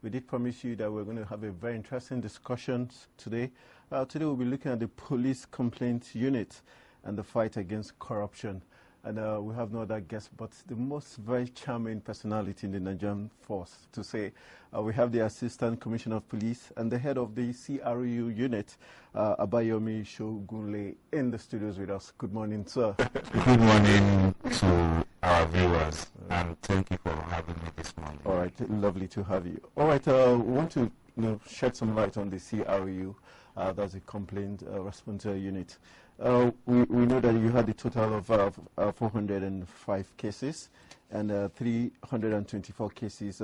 We did promise you that we're going to have a very interesting discussion today. Today we'll be looking at the police complaint unit and the fight against corruption. And we have no other guest but the most very charming personality in the Nigerian force to say. We have the Assistant Commissioner of Police and the head of the CRU unit, Abayomi Shogunle, in the studios with us. Good morning, sir. Good morning to our viewers, and thank you for having me this morning. All right, lovely to have you. All right, we want to shed some light on the CRU. That's a complaint response unit. We know that you had a total of 405 cases, and 324 cases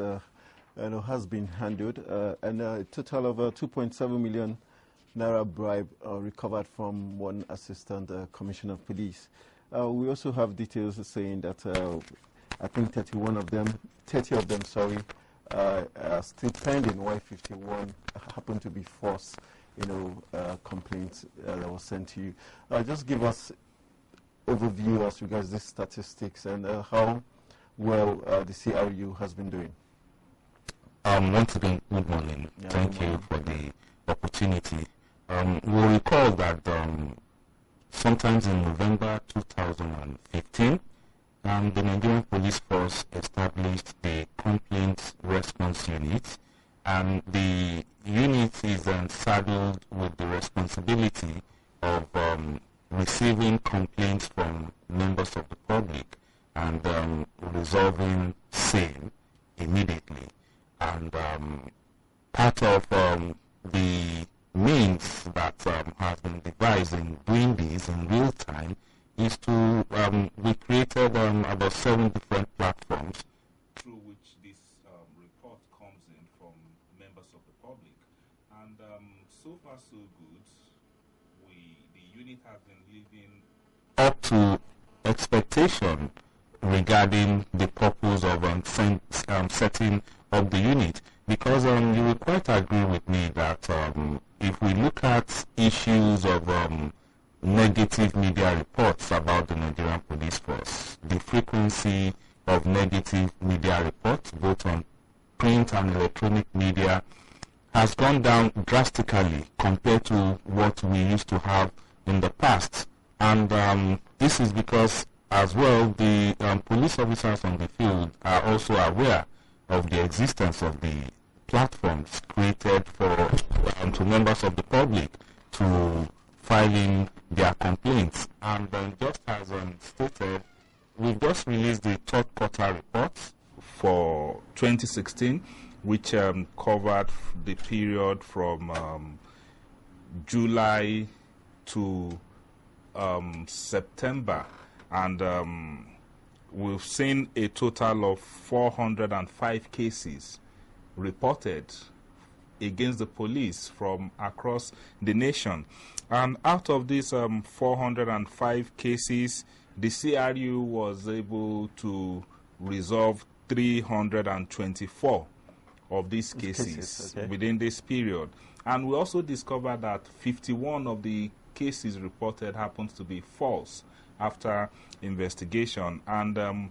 has been handled, and a total of 2.7 million naira bribe recovered from one assistant commissioner of police. We also have details saying that I think 30 of them, still pending, while 51 happened to be false, complaints that was sent to you. Just give us overview as regards these statistics and how well the CRU has been doing. Once again, good morning. Thank you for the opportunity. We'll recall that sometimes in November 2015, the Nigerian Police Force established the Complaint Response Unit, and the unit is saddled with the responsibility of receiving complaints from members of the public and resolving same immediately. And part of the means that has been devised in doing this in real time is to, we created about 7 different platforms through which this report comes in from members of the public. And so far so good, the unit has been living up to expectation regarding the purpose of setting up the unit, because you will quite agree with me that if we look at issues of negative media reports about the Nigerian Police Force, the frequency of negative media reports, both on print and electronic media, has gone down drastically compared to what we used to have in the past. And this is because, as well, the police officers on the field are also aware of the existence of the platforms created for to members of the public to filing their complaints. And just as stated, we've just released the third quarter report for 2016, which covered the period from July to September, and we've seen a total of 405 cases reported against the police from across the nation. And out of these 405 cases, the CRU was able to resolve 324 of these cases within this period. And we also discovered that 51 of the cases reported happens to be false after investigation, and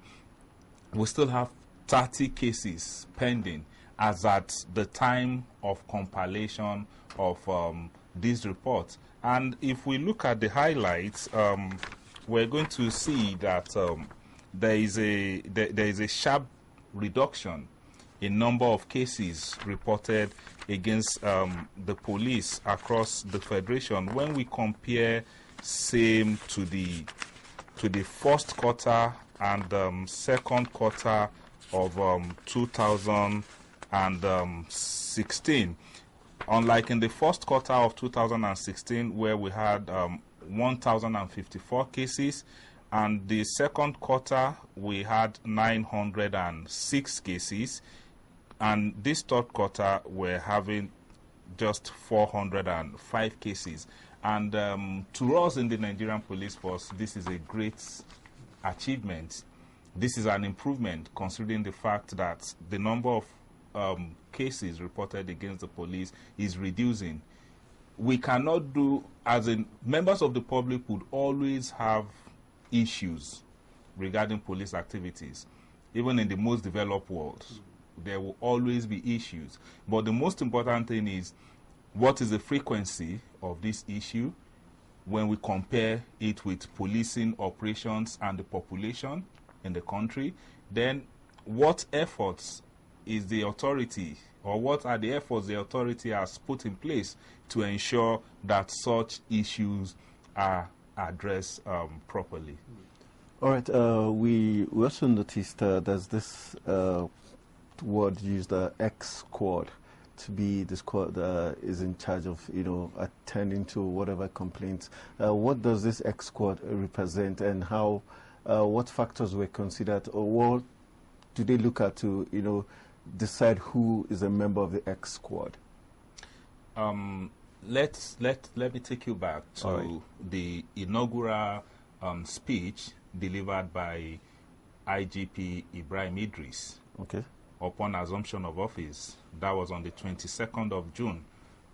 we still have 30 cases pending as at the time of compilation of these reports. And if we look at the highlights, we're going to see that there is a sharp reduction in number of cases reported against the police across the federation when we compare same to the first quarter and second quarter of 2016. Unlike in the first quarter of 2016, where we had 1,054 cases, and the second quarter we had 906 cases, and this third quarter we're having just 405 cases. And to us in the Nigerian Police Force, this is a great achievement. This is an improvement, considering the fact that the number of cases reported against the police is reducing. We cannot do, as in members of the public would always have issues regarding police activities, even in the most developed world. There will always be issues. But the most important thing is, what is the frequency of this issue when we compare it with policing operations and the population in the country? Then what efforts is the authority, or what are the efforts the authority has put in place to ensure that such issues are addressed properly? All right. We also noticed there's this word used, X squad, to be the squad that is in charge of, attending to whatever complaints. What does this X squad represent, and how? What factors were considered, or what do they look at to, decide who is a member of the X squad? Let me take you back to the inaugural speech delivered by IGP Ibrahim Idris. Okay. Upon assumption of office. That was on the 22nd of June,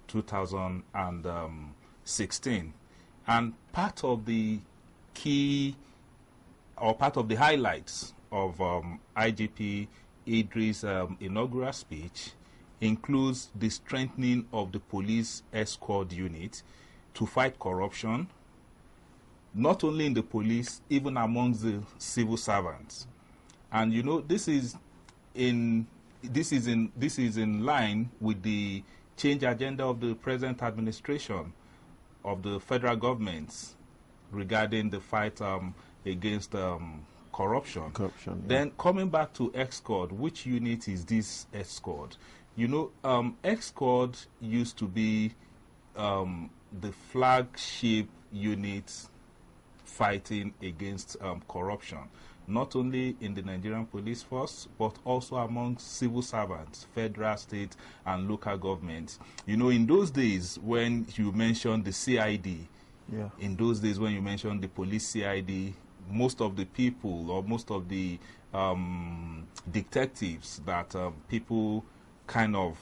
2016. And part of the key, or part of the highlights of IGP Idris' inaugural speech includes the strengthening of the police escort unit to fight corruption, not only in the police, even amongst the civil servants. And this is in line with the change agenda of the present administration of the federal government regarding the fight against corruption. Corruption. Yeah. Then coming back to EXCOD, which unit is this EXCOD? EXCOD used to be the flagship unit fighting against corruption, not only in the Nigerian police force, but also among civil servants, federal, state, and local governments. In those days when you mentioned the CID, in those days when you mentioned the police CID, most of the people, or most of the detectives that people kind of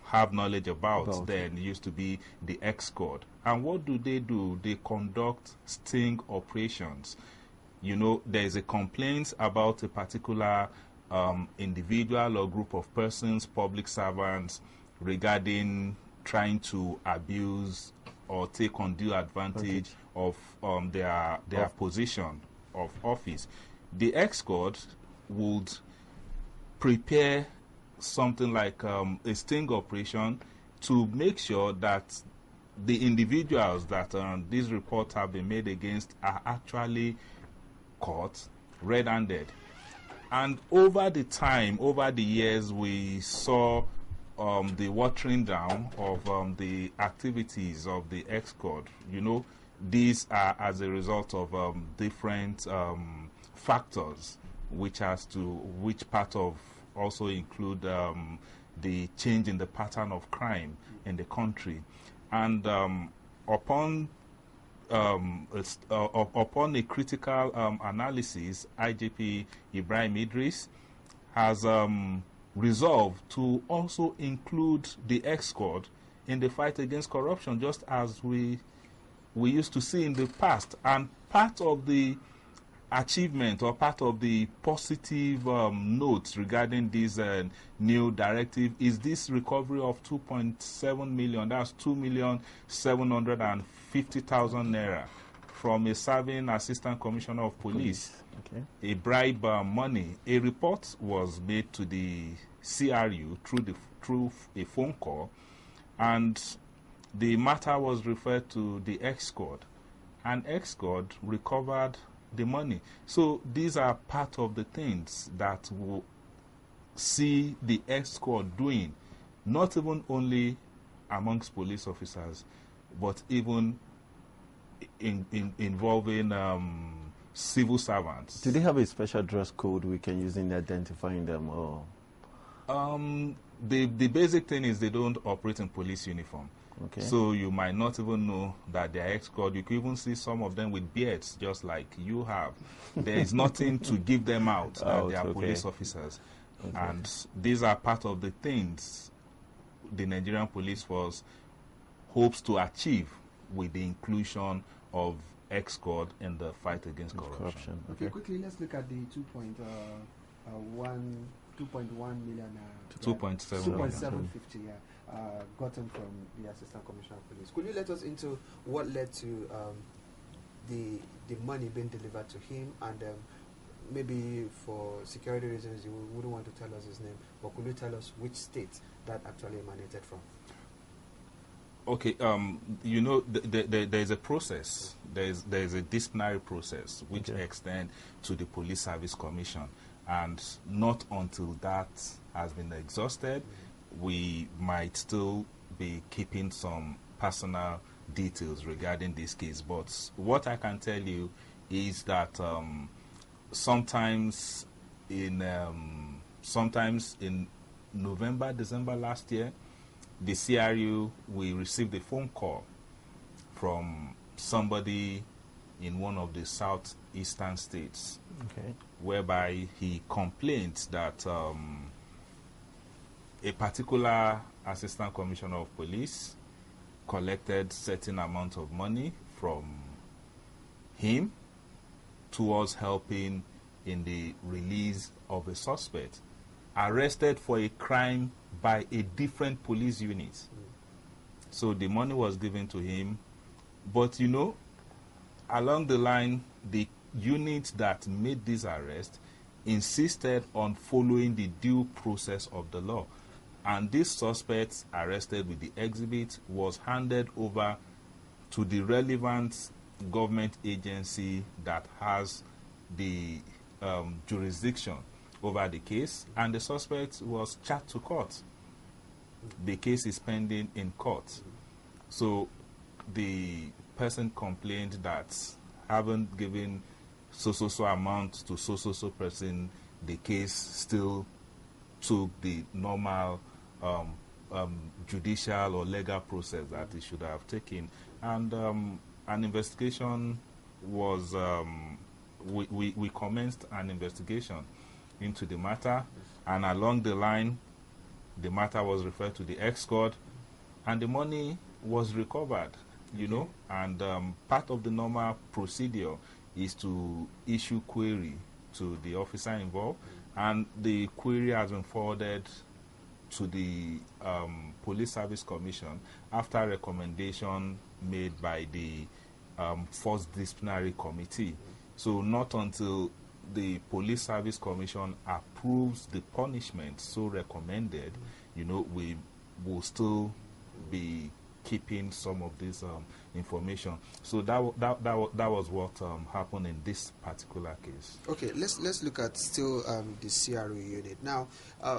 have knowledge about then used to be the EXCOD. And what do? They conduct sting operations. There is a complaint about a particular individual or group of persons, public servants, regarding trying to abuse or take undue advantage of their position of office. The EXCOD would prepare something like a sting operation to make sure that the individuals that these reports have been made against are actually caught red-handed. And over the years, we saw the watering down of the activities of the EXCOD. These are as a result of different factors, which part of also include the change in the pattern of crime in the country. And upon a critical analysis, IGP Ibrahim Idris has resolved to also include the EXCOD in the fight against corruption, just as we used to see in the past. And part of the achievement, or part of the positive notes regarding this new directive, is this recovery of 2.7 million, that's 2,750,000 naira from a serving assistant commissioner of police. Okay. A bribe money. A report was made to the CRU through a phone call, and the matter was referred to the EXCOD, and EXCOD recovered the money. So these are part of the things that will see the EXCOD doing, not even only amongst police officers, but even involving civil servants. Do they have a special dress code we can use in identifying them? Or the basic thing is they don't operate in police uniform. Okay. So you might not even know that they are EXCOD. You could even see some of them with beards, just like you have. There is nothing to give them out that they are police officers. Okay. And these are part of the things the Nigerian police force hopes to achieve with the inclusion of EXCOD in the fight against corruption. Okay, quickly, let's look at the 2.1 2.1 million. 2.7. 2.750. Gotten from the Assistant Commissioner of Police. Could you let us into what led to the money being delivered to him, and maybe for security reasons you wouldn't want to tell us his name, but could you tell us which state that actually emanated from? Okay, you know, there's a process. There's a disciplinary process which extends to the Police Service Commission, and not until that has been exhausted, we might still be keeping some personal details regarding this case. But what I can tell you is that sometimes in November, December last year, the CRU, we received a phone call from somebody in one of the southeastern states, whereby he complained that a particular Assistant Commissioner of Police collected certain amount of money from him towards helping in the release of a suspect arrested for a crime by a different police unit. So the money was given to him, but you know, along the line, the unit that made this arrest insisted on following the due process of the law, and this suspect arrested with the exhibit was handed over to the relevant government agency that has the jurisdiction over the case, and the suspect was charged to court. The case is pending in court. So the person complained that haven't given so amount to so person, the case still took the normal judicial or legal process that it should have taken, and an investigation was we commenced an investigation into the matter, and along the line the matter was referred to the ex-court and the money was recovered, you know, and part of the normal procedure is to issue query to the officer involved, and the query has been forwarded to the Police Service Commission after recommendation made by the First Disciplinary Committee. So not until the Police Service Commission approves the punishment so recommended, you know, we will still be keeping some of this information. So that was what happened in this particular case. Okay, let's look at still the CRU unit. Now,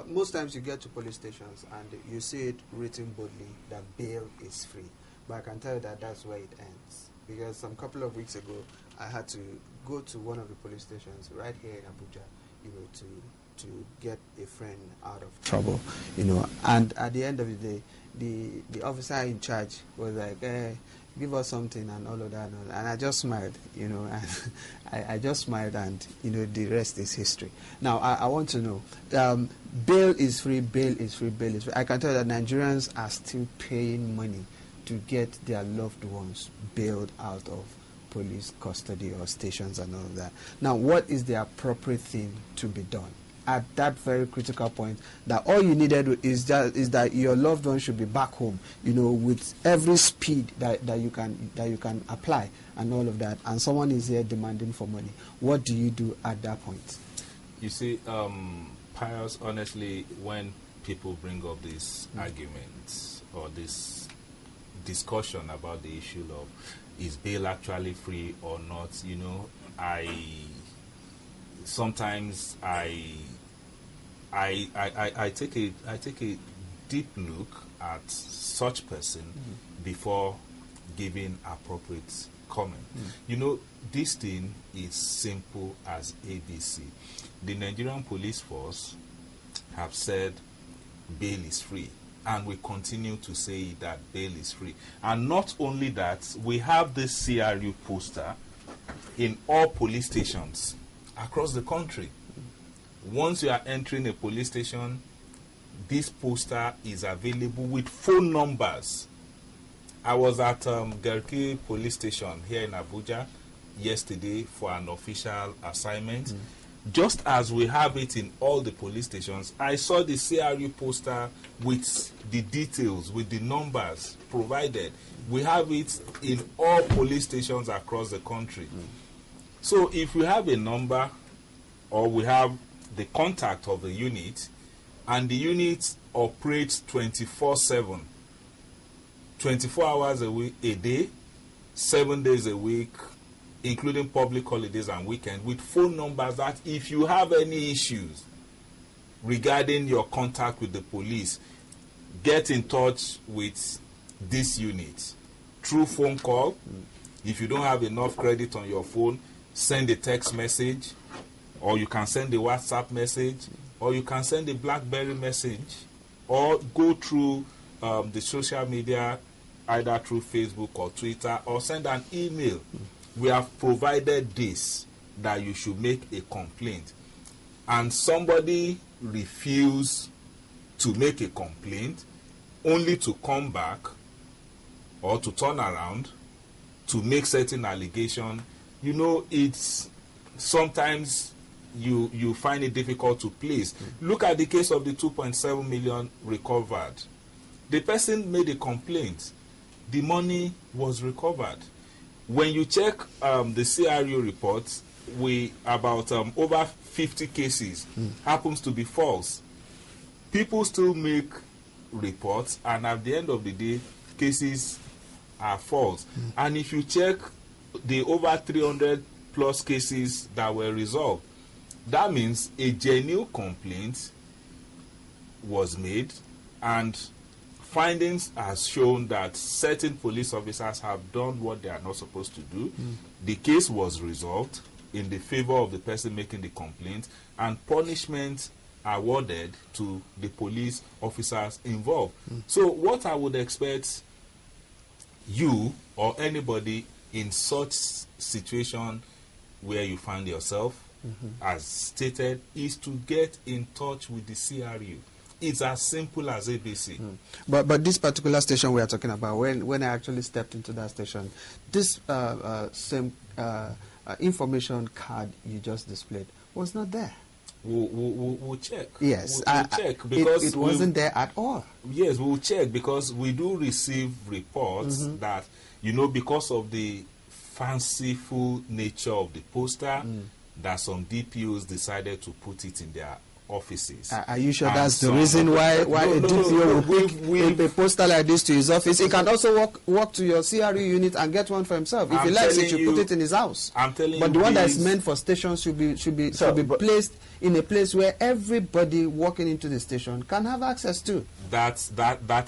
most times you get to police stations and you see it written boldly that bail is free, but I can tell you that that's where it ends, because some couple of weeks ago I had to go to one of the police stations right here in Abuja, you know, to get a friend out of trouble, you know, and at the end of the day, the officer in charge was like, give us something and all of that, and I just smiled, you know, and I just smiled, and you know, the rest is history. Now I want to know, bail is free, bail is free, bail is free. I can tell you that Nigerians are still paying money to get their loved ones bailed out of police custody or stations and all of that. Now, what is the appropriate thing to be done at that very critical point, that all you needed is that your loved one should be back home, you know, with every speed that you can apply and all of that, and someone is here demanding for money? What do you do at that point? You see, Pius, honestly, when people bring up these arguments or this discussion about the issue of is bail actually free or not, you know, sometimes I take a deep look at such person before giving appropriate comment. You know, this thing is simple as ABC. The Nigerian police force have said bail is free, and we continue to say that bail is free. And not only that, we have this CRU poster in all police stations across the country. Once you are entering a police station, this poster is available with phone numbers. I was at Garki police station here in Abuja yesterday for an official assignment, just as we have it in all the police stations. I saw the CRU poster with the details, with the numbers provided. We have it in all police stations across the country. So if we have a number, or we have the contact of the unit, and the unit operates 24/7, 24 hours a day, 7 days a week, including public holidays and weekends, with phone numbers that if you have any issues regarding your contact with the police, get in touch with this unit through phone call. If you don't have enough credit on your phone, send a text message, or you can send a WhatsApp message, or you can send a BlackBerry message, or go through the social media, either through Facebook or Twitter, or send an email. We have provided this, that you should make a complaint, and somebody refuse to make a complaint, only to come back or to turn around to make certain allegation, you know, it's sometimes you find it difficult to place. Look at the case of the 2.7 million recovered. The person made a complaint. The money was recovered. When you check the CRU reports, about over 50 cases happens to be false. People still make reports, and at the end of the day, cases are false. And if you check the over 300 plus cases that were resolved, that means a genuine complaint was made, and findings has shown that certain police officers have done what they are not supposed to do. The case was resolved in the favor of the person making the complaint, and punishment awarded to the police officers involved. So what I would expect you or anybody in such situation where you find yourself, as stated, is to get in touch with the CRU. It's as simple as ABC. But this particular station we are talking about, when I actually stepped into that station, this same information card you just displayed was not there. We'll check. Yes, we'll check, because it wasn't there at all. Yes, we'll check, because we do receive reports that, you know, because of the fanciful nature of the poster, that some DPOs decided to put it in their offices. Are you sure that's the reason why a DPO will pick a poster like this to his office? He can also walk to your CRU unit and get one for himself. If he likes it, you put it in his house. I'm telling you, but the one that is meant for stations should be placed in a place where everybody walking into the station can have access to. That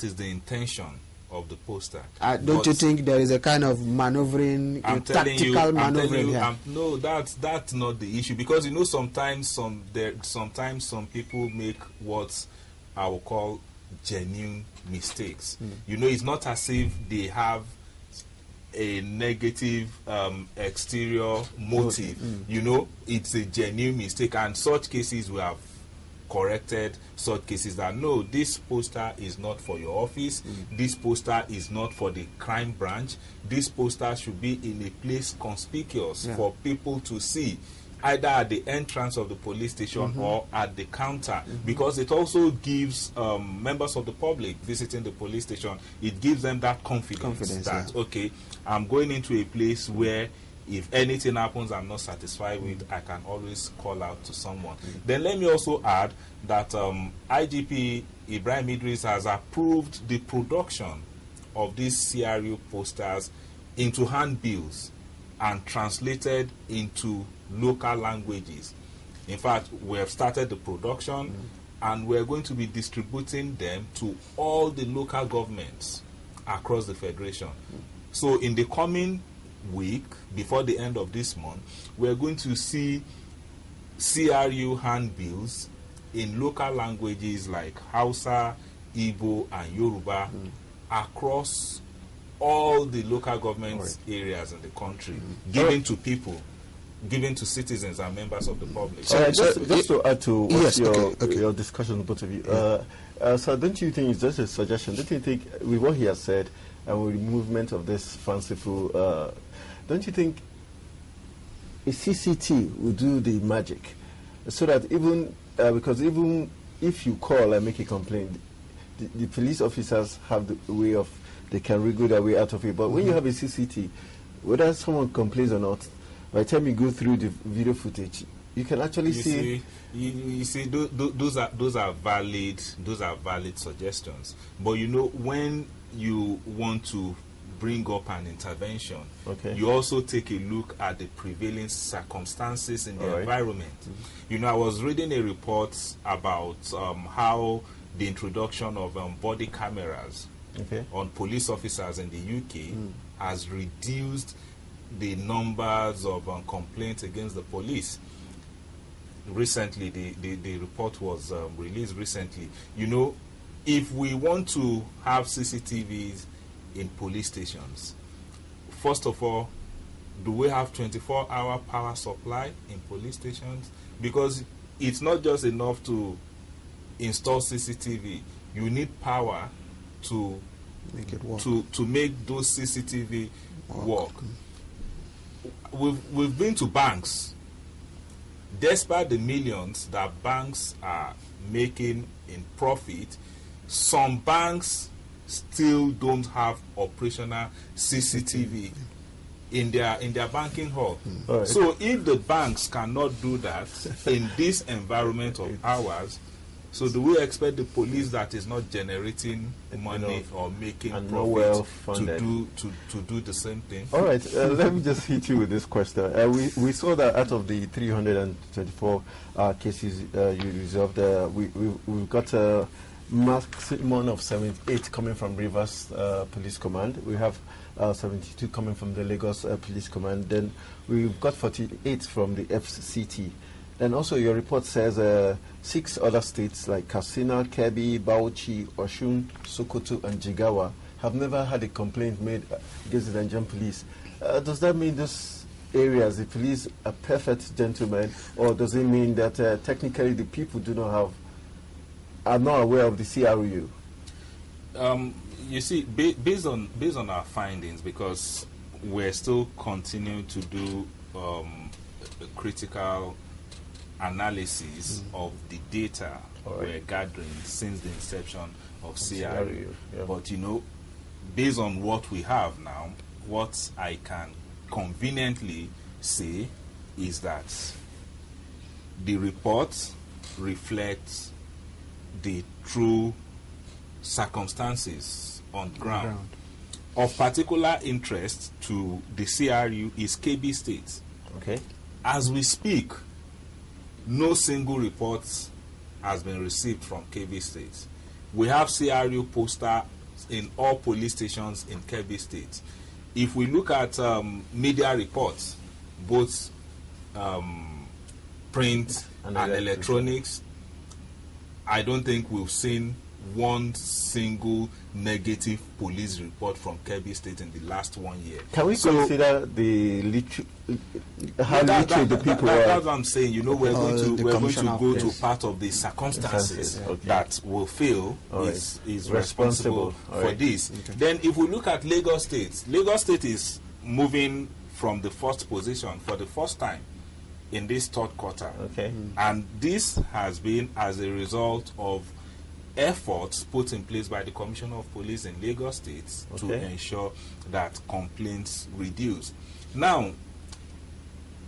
is the intention of the poster. Don't you think there is a kind of maneuvering, tactical maneuvering here? No, that's not the issue, because you know sometimes some people make what I will call genuine mistakes. You know, it's not as if they have a negative exterior motive. You know, it's a genuine mistake, and such cases we have corrected. Such cases that, no, this poster is not for your office, this poster is not for the crime branch, this poster should be in a place conspicuous for people to see, either at the entrance of the police station or at the counter, because it also gives members of the public visiting the police station, it gives them that confidence that, okay, I'm going into a place where if anything happens I'm not satisfied with, I can always call out to someone. Then let me also add that IGP Ibrahim Idris has approved the production of these CRU posters into handbills and translated into local languages. In fact, we have started the production and we're going to be distributing them to all the local governments across the Federation. So in the coming week, before the end of this month, we're going to see CRU handbills in local languages like Hausa, Igbo, and Yoruba across all the local government areas in the country, given to people, given to citizens and members of the public. Just to add to your discussion, both of you. So don't you think, it's just a suggestion, don't you think with what he has said and with the movement of this fanciful, don't you think a CCT will do the magic so that even because even if you call and make a complaint, the police officers have the way of they can wriggle their way out of it. But when you have a CCT, whether someone complains or not, by the time you go through the video footage, you can actually see. You see, those are valid suggestions. But you know, when you want to bring up an intervention, you also take a look at the prevailing circumstances in the environment. You know, I was reading a report about how the introduction of body cameras on police officers in the UK has reduced the numbers of complaints against the police. Recently, the report was released recently. You know, if we want to have CCTVs in police stations, first of all, do we have 24-hour power supply in police stations? Because it's not just enough to install CCTV. You need power to make it work. To make those CCTV work. We've been to banks. Despite the millions that banks are making in profit, some banks still don't have operational CCTV in their banking hall. So if the banks cannot do that in this environment of ours, so do we expect the police that is not generating money or making profit to do the same thing? All right, let me just hit you with this question. We saw that out of the 324 cases you resolved, we've got a maximum of 78 coming from Rivers Police Command. We have 72 coming from the Lagos Police Command. Then we've got 48 from the FCT. And also your report says 6 other states like Katsina, Kebbi, Bauchi, Osun, Sokoto and Jigawa have never had a complaint made against the Nigerian police. Does that mean those areas, the police are perfect gentlemen, or does it mean that technically the people are not aware of the CRU? You see, based on our findings, because we're still continuing to do critical analysis of the data we're gathering since the inception of CRU. But you know, based on what we have now, what I can conveniently say is that the report reflects the true circumstances on ground. Of particular interest to the CRU is Kebbi State. As we speak, no single report has been received from Kebbi State. We have CRU poster in all police stations in Kebbi State. If we look at media reports, both print and electronics, I don't think we've seen one single negative police report from Kebbi State in the last 1 year. Can we consider how literate the people are? That's what I'm saying. You know, we're going to go to part of the circumstances that will feel is responsible for this. Then if we look at Lagos State is moving from the first position for the first time in this third quarter. And this has been as a result of efforts put in place by the Commissioner of Police in Lagos State to ensure that complaints reduce. Now,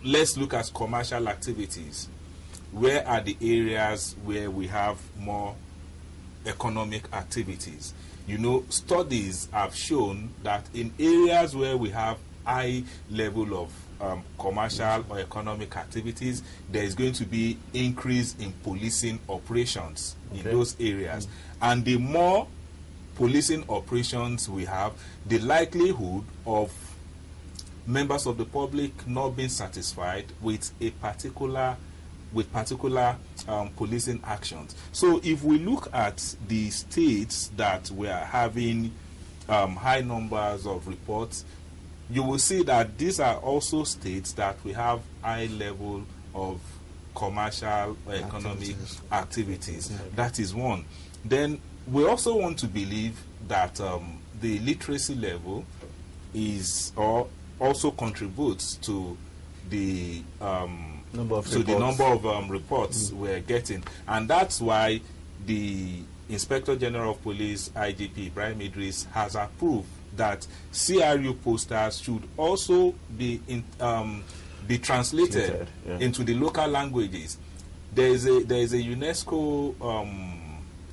let's look at commercial activities. Where are the areas where we have more economic activities? You know, studies have shown that in areas where we have high level of commercial or economic activities, there is going to be increase in policing operations in those areas. And the more policing operations we have, the likelihood of members of the public not being satisfied with a particular policing actions. So if we look at the states that we are having high numbers of reports, you will see that these are also states that we have high level of commercial or economic activities. That is one. Then we also want to believe that the literacy level is or also contributes to the the number of reports we're getting. And that's why the Inspector General of Police, IGP Ibrahim Idris, has approved that CRU posters should also be translated into the local languages. There is a UNESCO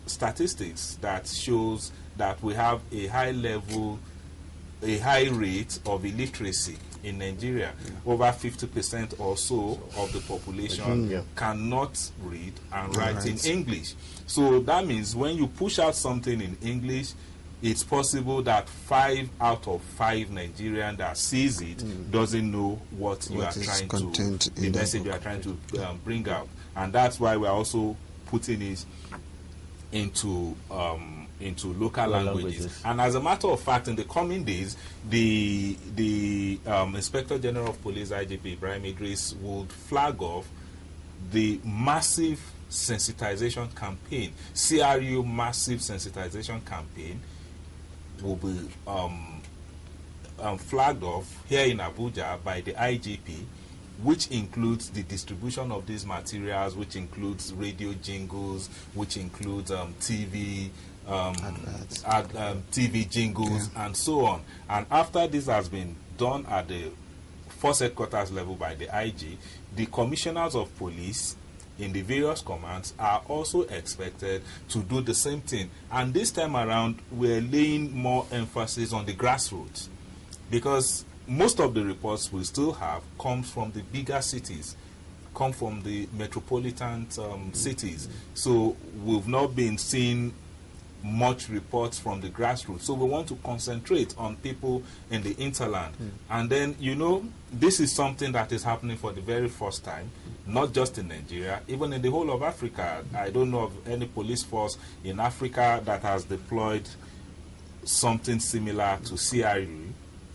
statistics that shows that we have a high rate of illiteracy in Nigeria. Over 50% or so of the population cannot read and write in English. So that means when you push out something in English, it's possible that 5 out of 5 Nigerians that sees it doesn't know what you are trying to, the message you are trying to bring out. And that's why we're also putting it into local languages. And as a matter of fact, in the coming days, the Inspector General of Police, IGP Ibrahim Idris, would flag off the massive sensitization campaign. CRU massive sensitization campaign will be flagged off here in Abuja by the IGP, which includes the distribution of these materials, which includes radio jingles, which includes TV TV jingles, and so on. And after this has been done at the force headquarters level by the IG, the commissioners of police in the various commands are also expected to do the same thing. And this time around, we're laying more emphasis on the grassroots, because most of the reports we still have comes from the bigger cities, come from the metropolitan cities. So we've not been seeing much reports from the grassroots. So we want to concentrate on people in the hinterland. And then, you know, this is something that is happening for the very first time, not just in Nigeria, even in the whole of Africa. I don't know of any police force in Africa that has deployed something similar to CRU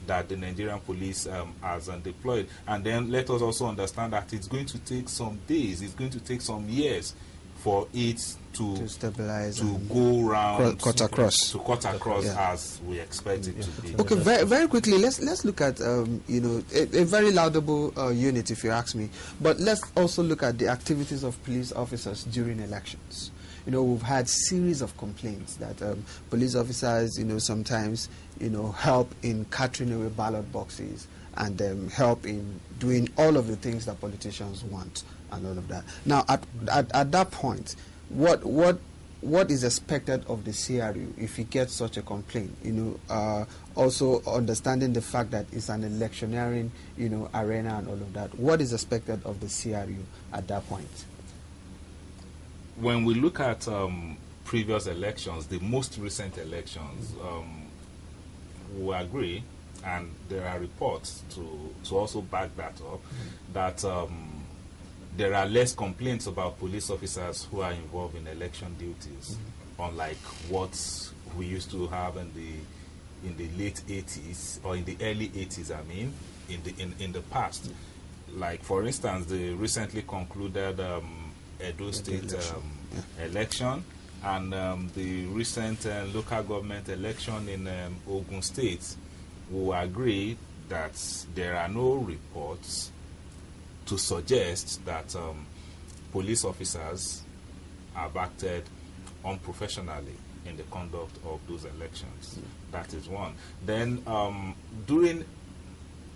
that the Nigerian police has deployed. And then let us also understand that it's going to take some days, it's going to take some years for it to stabilize, to go round, cut across as we expect it to be. Okay, very quickly, let's look at you know, a very laudable unit, if you ask me. But let's also look at the activities of police officers during elections. You know, we've had series of complaints that police officers, you know, sometimes, you know, help in carting away ballot boxes and help in doing all of the things that politicians want and all of that. Now, at that point, what is expected of the CRU if he gets such a complaint? You know, also understanding the fact that it's an electioneering, you know, arena and all of that. What is expected of the CRU at that point? When we look at previous elections, the most recent elections, we agree, and there are reports to also back that up, that there are less complaints about police officers who are involved in election duties, unlike what we used to have in the late 80s, or in the early 80s, I mean, in the past. Like, for instance, the recently concluded Edo State election, and the recent local government election in Ogun State, will agree that there are no reports to suggest that police officers have acted unprofessionally in the conduct of those elections. That is one. Then during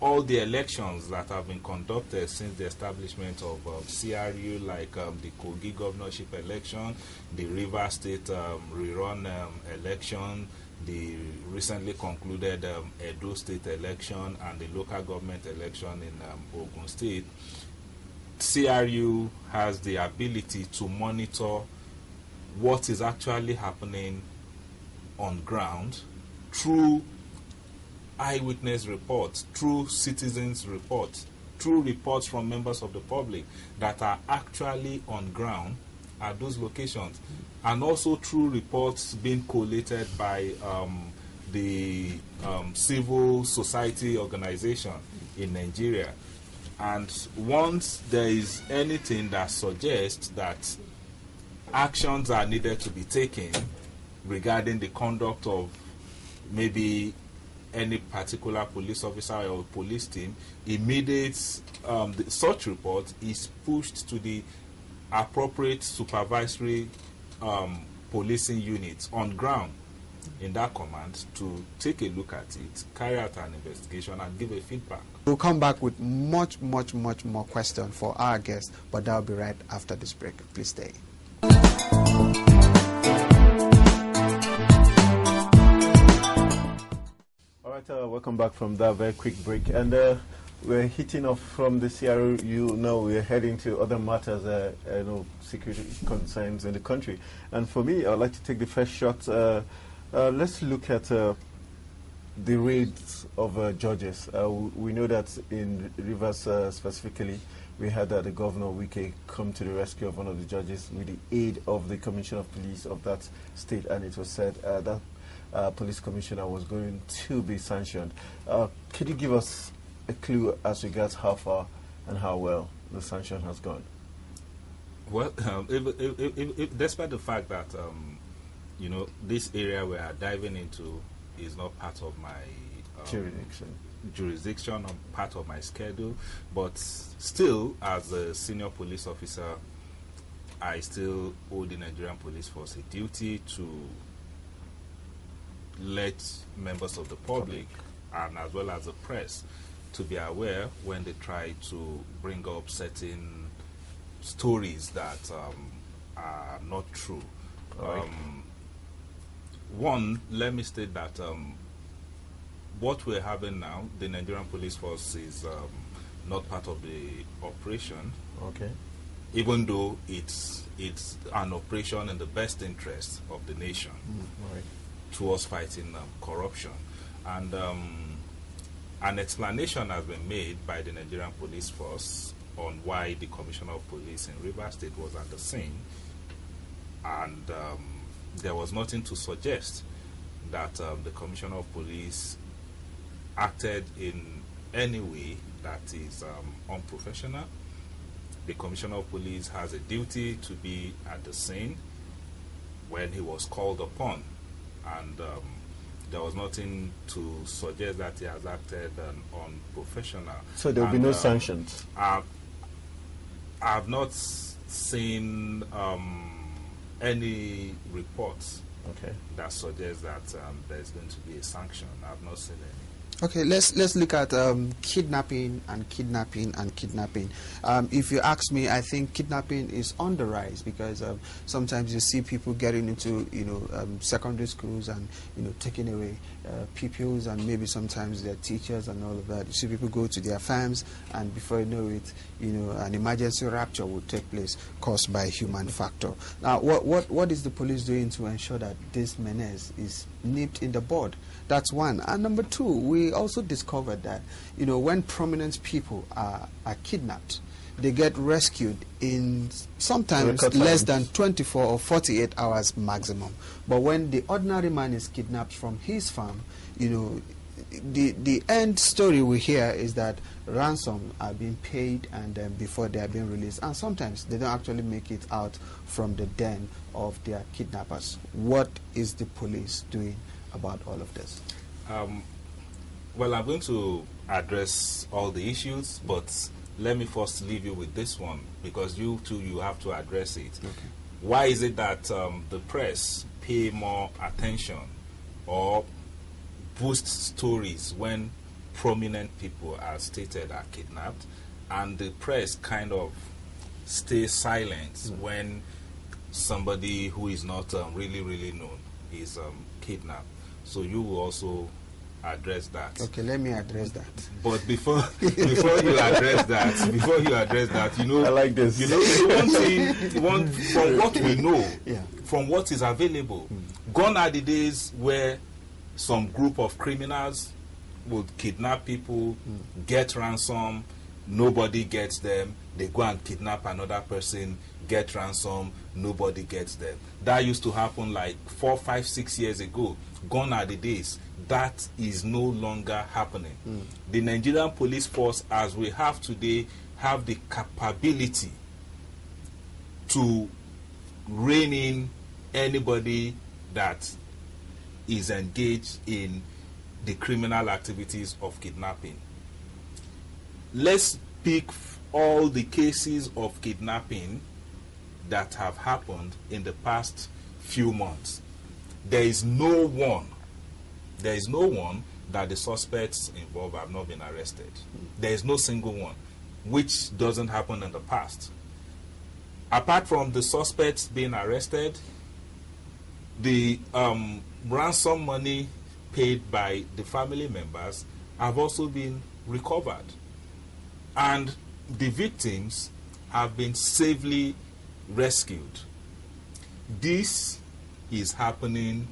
all the elections that have been conducted since the establishment of CRU, like the Kogi governorship election, the Rivers State rerun election, the recently concluded Edo State election, and the local government election in Ogun State, CRU has the ability to monitor what is actually happening on ground through eyewitness reports, through citizens' reports, through reports from members of the public that are actually on ground at those locations, and also through reports being collated by the civil society organization in Nigeria. And once there is anything that suggests that actions are needed to be taken regarding the conduct of maybe any particular police officer or police team, immediate such report is pushed to the appropriate supervisory policing units on ground in that command to take a look at it, carry out an investigation, and give a feedback. We'll come back with much more questions for our guests, but that'll be right after this break. Please stay. All right, welcome back from that very quick break. And we're hitting off from the CRU. Now we're heading to other matters, security concerns in the country. And for me, I'd like to take the first shot. Let's look at the raids of judges. We know that in Rivers specifically, we had the Governor Wike come to the rescue of one of the judges with the aid of the Commissioner of Police of that state, and it was said that police commissioner was going to be sanctioned. Could you give us a clue as regards how far and how well the sanction has gone? Well, despite the fact that this area we are diving into is not part of my jurisdiction or part of my schedule, but still, as a senior police officer, I still owe the Nigerian Police Force a duty to let members of the public and as well as the press to be aware when they try to bring up certain stories that are not true. One, let me state that what we're having now, the Nigerian Police Force is not part of the operation. Okay. Even though it's an operation in the best interest of the nation towards fighting corruption. And an explanation has been made by the Nigerian Police Force on why the Commissioner of Police in Rivers State was at the scene. And there was nothing to suggest that the Commissioner of Police acted in any way that is unprofessional. The Commissioner of Police has a duty to be at the scene when he was called upon, and there was nothing to suggest that he has acted unprofessional. So there will be no sanctions? I've not seen any reports that suggest that there's going to be a sanction. I've not seen any. Okay, let's look at kidnapping and kidnapping and kidnapping. If you ask me, I think kidnapping is on the rise because sometimes you see people getting into secondary schools and taking away pupils and maybe sometimes their teachers and all of that. You see people go to their farms and before you know it, an emergency rapture will take place caused by human factor. Now, what is the police doing to ensure that this menace is nipped in the bud? That's one. And number two, we also discovered that, when prominent people are kidnapped, they get rescued in sometimes less than 24 or 48 hours maximum. But when the ordinary man is kidnapped from his farm, the end story we hear is that ransom are being paid and before they are being released. And sometimes they don't actually make it out from the den of their kidnappers. What is the police doing about all of this? Well, I'm going to address all the issues, but let me first leave you with this one because you have to address it. Okay. Why is it that the press pay more attention or boost stories when prominent people are stated are kidnapped, and the press kind of stay silent when somebody who is not really known is kidnapped? So you will also address that. Okay, let me address that. But before you address that, I like this. From what we know, from what is available, gone are the days where some group of criminals would kidnap people, get ransom, nobody gets them, they go and kidnap another person, get ransom, nobody gets them. That used to happen like 4, 5, 6 years ago. Gone are the days. That is no longer happening. The Nigerian Police Force, as we have today, have the capability to rein in anybody that is engaged in the criminal activities of kidnapping. Let's pick all the cases of kidnapping that have happened in the past few months. There is no one that the suspects involved have not been arrested. There is no single one, which doesn't happen in the past. Apart from the suspects being arrested, the ransom money paid by the family members have also been recovered. And the victims have been safely rescued. This is happening.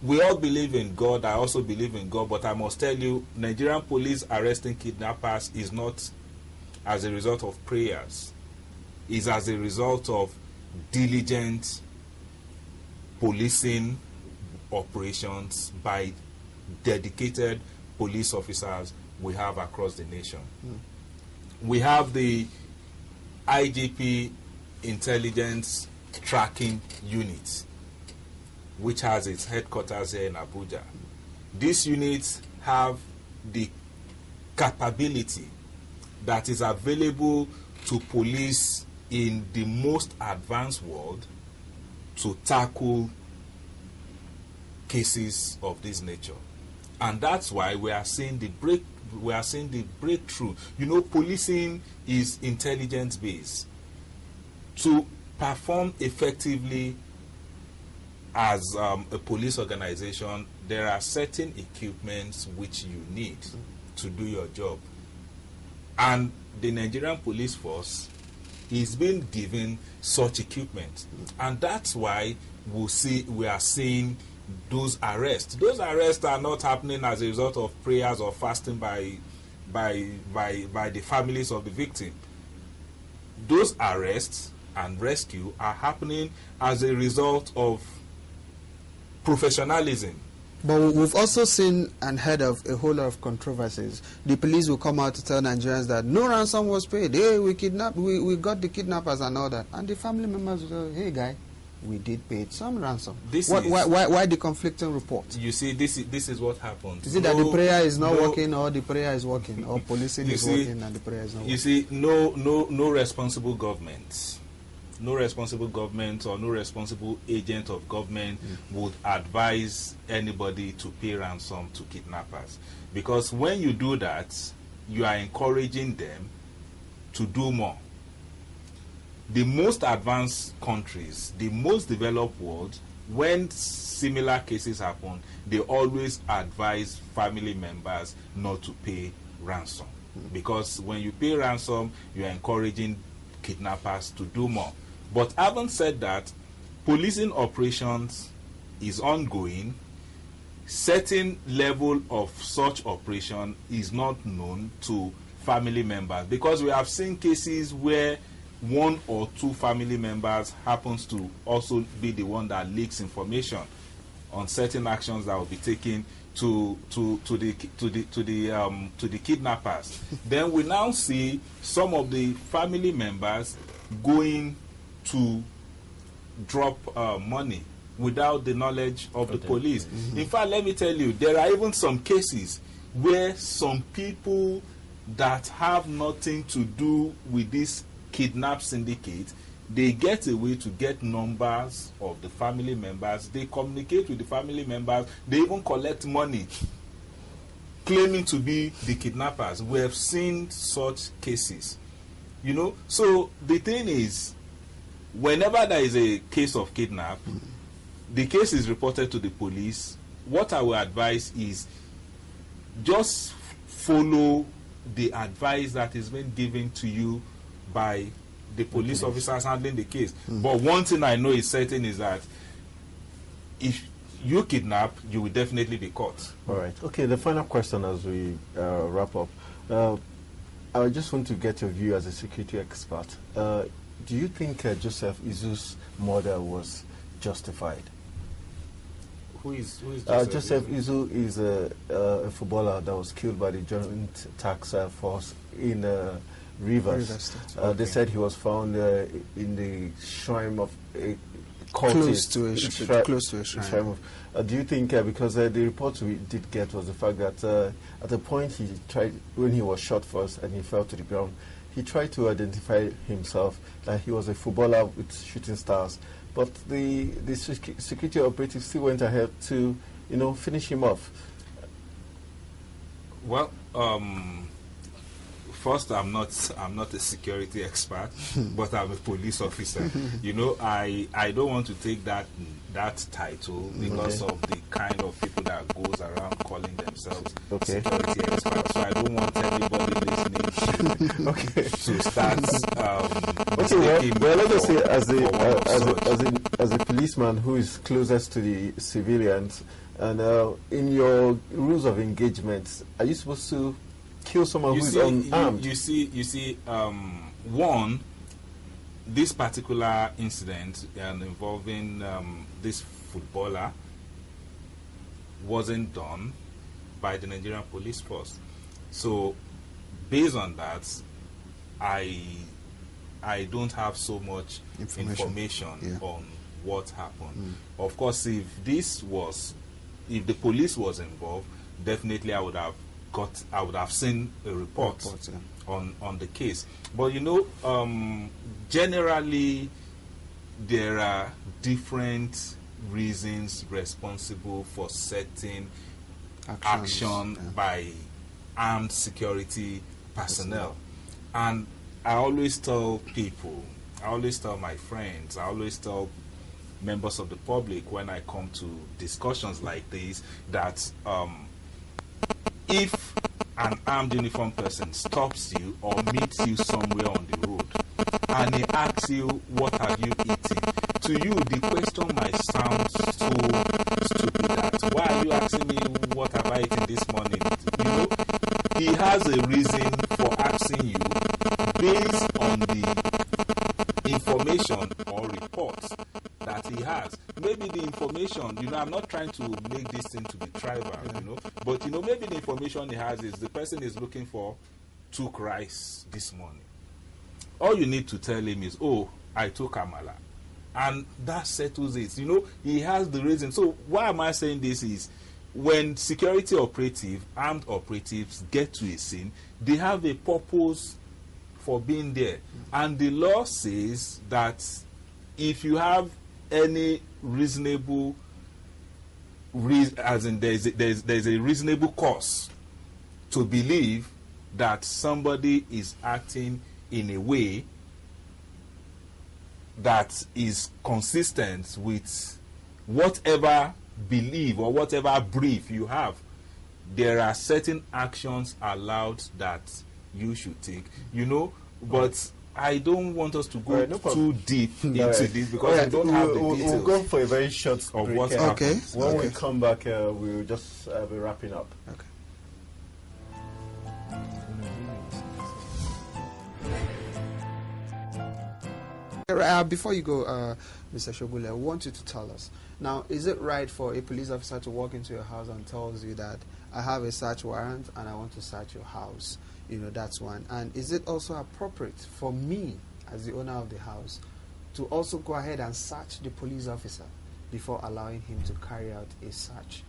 We all believe in God. I also believe in God, but I must tell you, Nigerian police arresting kidnappers is not as a result of prayers. It's as a result of diligent policing operations by dedicated police officers we have across the nation. We have the IGP Intelligence Tracking Unit, which has its headquarters here in Abuja. These units have the capability that is available to police in the most advanced world to tackle cases of this nature. And that's why we are seeing the breakthrough. You know, policing is intelligence based. To perform effectively as a police organization, there are certain equipments which you need to do your job. And the Nigerian police force is being given such equipment. And that's why we are seeing those arrests. Those arrests are not happening as a result of prayers or fasting by the families of the victim. Those arrests and rescue are happening as a result of professionalism. But we've also seen and heard of a whole lot of controversies. The police will come out to tell Nigerians that no ransom was paid. Hey, we got the kidnappers and all that. And the family members will say, hey, guy, we did pay some ransom. Why the conflicting report? You see, this is what happens. Is it that the prayer is not working, or the prayer is working, or policing is working and the prayer is not working? You see, no responsible government. No responsible government or no responsible agent of government would advise anybody to pay ransom to kidnappers. Because when you do that, you are encouraging them to do more. The most advanced countries, the most developed world, when similar cases happen, they always advise family members not to pay ransom. Because when you pay ransom, you are encouraging kidnappers to do more. But having said that, policing operations is ongoing. Certain level of such operation is not known to family members, because we have seen cases where one or two family members happens to also be the one that leaks information on certain actions that will be taken to the kidnappers. Then we now see some of the family members going to drop money without the knowledge of the police. In fact, let me tell you, there are even some cases where some people that have nothing to do with this kidnap syndicate, they get away to get numbers of the family members. They communicate with the family members. They even collect money claiming to be the kidnappers. We have seen such cases. You know, so the thing is, whenever there is a case of kidnap, the case is reported to the police. What I will advise is just follow the advice that is being given to you by the police officers handling the case. But one thing I know is certain is that if you kidnap, you will definitely be caught. All right. Okay, the final question as we wrap up. I just want to get your view as a security expert. Do you think Joseph Izu's murder was justified? Who is Joseph Izu is a footballer that was killed by the Joint Task Force in Rivers. Okay. They said he was found in the shrine of a close to a shrine. Do you think, because the report we did get was the fact that at the point he tried, when he was shot first and he fell to the ground, he tried to identify himself that he was a footballer with shooting stars, but the security operatives still went ahead to, finish him off. Well, first, I'm not a security expert, but I'm a police officer. I don't want to take that title because of the kind of people that goes around calling themselves security experts. So I don't want everybody listening to start. Let us say, as a policeman who is closest to the civilians, and in your rules of engagement, are you supposed to kill someone who is unarmed? You see, one, this particular incident involving this footballer wasn't done by the Nigerian police force. So, based on that, I don't have so much information on what happened. Of course, if the police was involved, definitely I would have seen a report on the case. But generally there are different reasons responsible for certain action by armed security personnel. And I always tell people, I always tell my friends, I always tell members of the public when I come to discussions like this that if an armed uniformed person stops you or meets you somewhere on the road and he asks you, what have you eaten? To you, the question might sound so stupid that, why are you asking me what have I eaten this morning? He has a reason for asking you based on the information or reports that he has. Maybe the information, I'm not trying to make this thing to be tribal, but maybe the information he has is the person is looking for took rice this morning. All you need to tell him is, oh, I took amala. And that settles it. He has the reason. So why am I saying this is, when security armed operatives get to a scene, they have a purpose for being there. And the law says that if you have any reasonable there's a reasonable cause to believe that somebody is acting in a way that is consistent with whatever belief or whatever brief you have, there are certain actions allowed that you should take, but I don't want us to go too deep into this because I don't have the details. We'll go for a very short of break. What's happened. When we come back, we'll just be wrapping up. Before you go, Mr. Shogunle, I want you to tell us. Now, is it right for a police officer to walk into your house and tells you that I have a search warrant and I want to search your house? That's one. And is it also appropriate for me, as the owner of the house, to also go ahead and search the police officer before allowing him to carry out a search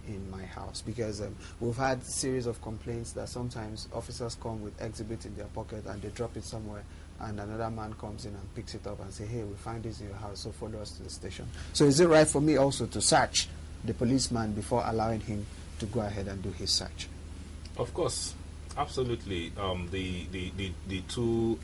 in my house? Because we've had a series of complaints that sometimes officers come with exhibits in their pocket and they drop it somewhere, and another man comes in and picks it up and say, hey, we find this in your house, so follow us to the station. So is it right for me also to search the policeman before allowing him to go ahead and do his search? Of course. Absolutely. The two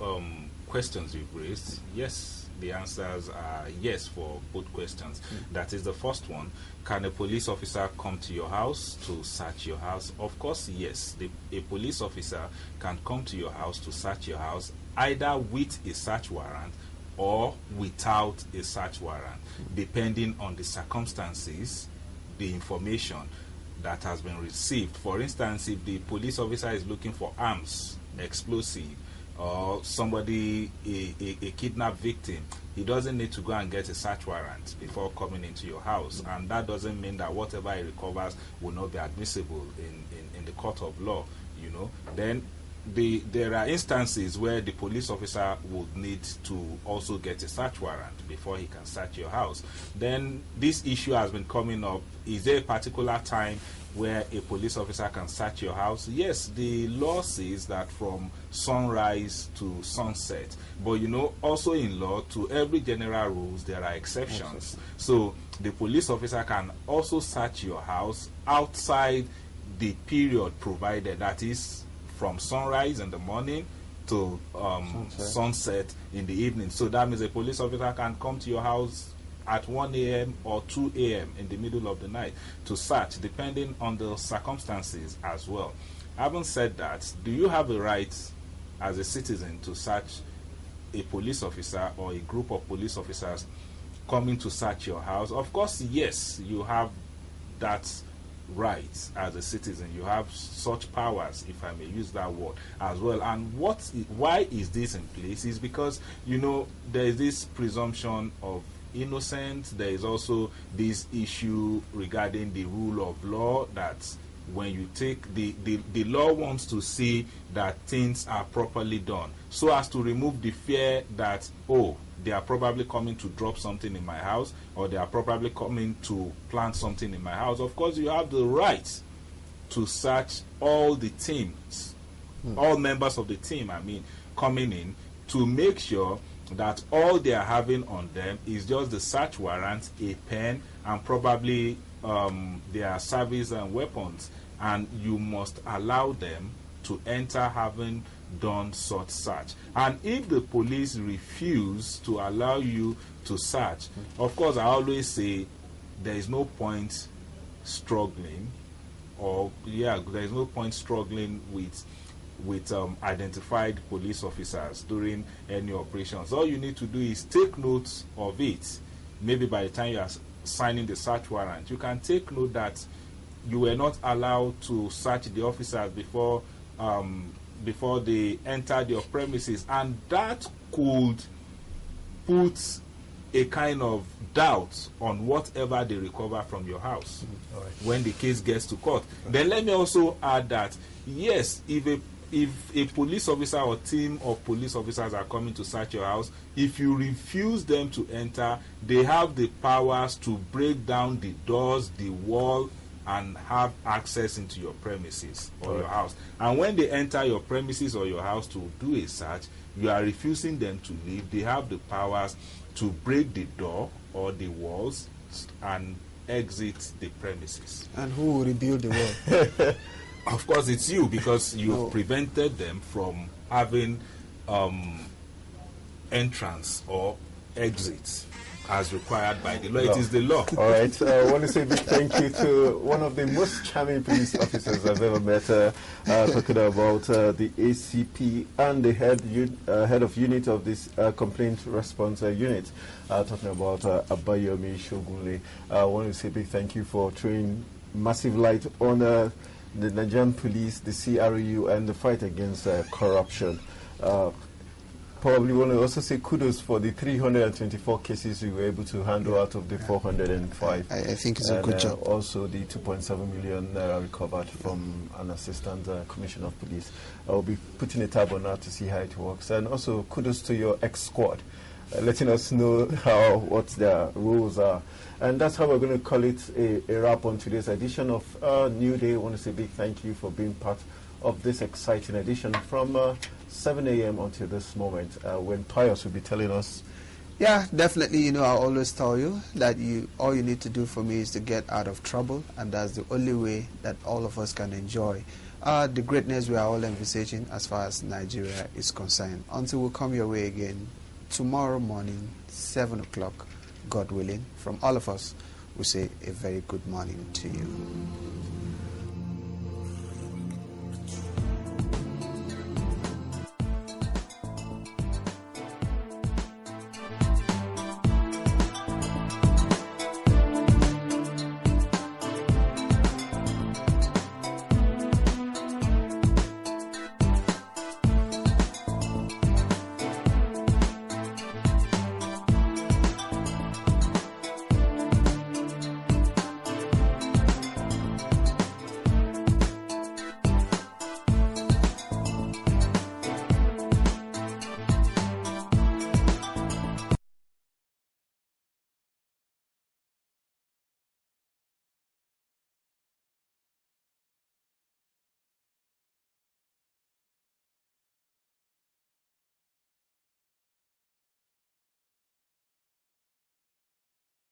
questions you've raised, yes, the answers are yes for both questions. That is the first one. Can a police officer come to your house to search your house? Of course, yes. A police officer can come to your house to search your house either with a search warrant or without a search warrant, depending on the circumstances, the information that has been received. For instance, if the police officer is looking for arms, explosive, or somebody, a kidnapped victim, he doesn't need to go and get a search warrant before coming into your house. And that doesn't mean that whatever he recovers will not be admissible in the court of law, Then there are instances where the police officer would need to also get a search warrant before he can search your house. Then this issue has been coming up. Is there a particular time where a police officer can search your house? Yes, the law says that from sunrise to sunset. But you know, also in law, to every general rules, there are exceptions. So the police officer can also search your house outside the period provided, that is from sunrise in the morning to sunset in the evening. So that means a police officer can come to your house at 1 a.m. or 2 a.m. in the middle of the night to search, depending on the circumstances as well. Having said that, do you have a right as a citizen to search a police officer or a group of police officers coming to search your house? Of course, yes, you have that right as a citizen. You have such powers, if I may use that word, as well. And why is this in place? Is because, you know, there is this presumption of innocent. There is also this issue regarding the rule of law, that when you take the law wants to see that things are properly done, so as to remove the fear that, oh, they are probably coming to drop something in my house, or they are probably coming to plant something in my house. Of course, you have the right to search all the teams, all members of the team, I mean, coming in, to make sure that all they are having on them is just the search warrant, a pen, and probably their service and weapons. And you must allow them to enter having done such search. And if the police refuse to allow you to search, of course, I always say there is no point struggling, or there is no point struggling with identified police officers during any operations. All you need to do is take notes of it. Maybe by the time you are signing the search warrant, you can take note that you were not allowed to search the officers before they entered your premises, and that could put a kind of doubt on whatever they recover from your house when the case gets to court. Then let me also add that, yes, if a police officer or team of police officers are coming to search your house, if you refuse them to enter, they have the powers to break down the doors, the wall, and have access into your premises or your house. And when they enter your premises or your house to do a search, you are refusing them to leave. They have the powers to break the door or the walls and exit the premises. And who will rebuild the wall? Of course, it's you, because you've prevented them from having entrance or exit as required by the law. It is the law. All right. I want to say a big thank you to one of the most charming police officers I've ever met, talking about the ACP and the head of unit of this complaint response unit, talking about Abayomi Shogunle. I want to say a big thank you for throwing massive light on the Nigerian police, the CRU, and the fight against corruption. Probably want to also say kudos for the 324 cases you were able to handle out of the 405. I think it's a good job. Also the 2.7 million recovered from an assistant commissioner of police. I will be putting a tab on that to see how it works. And also kudos to your ex-squad, letting us know what their rules are. And that's how we're going to call it a wrap on today's edition of New Day. I want to say a big thank you for being part of this exciting edition from 7 a.m. until this moment, when Pius will be telling us. Yeah, definitely. You know, I always tell you that all you need to do for me is to get out of trouble, and that's the only way that all of us can enjoy the greatness we are all envisaging as far as Nigeria is concerned. Until we come your way again tomorrow morning, 7 o'clock, God willing, from all of us, we say a very good morning to you.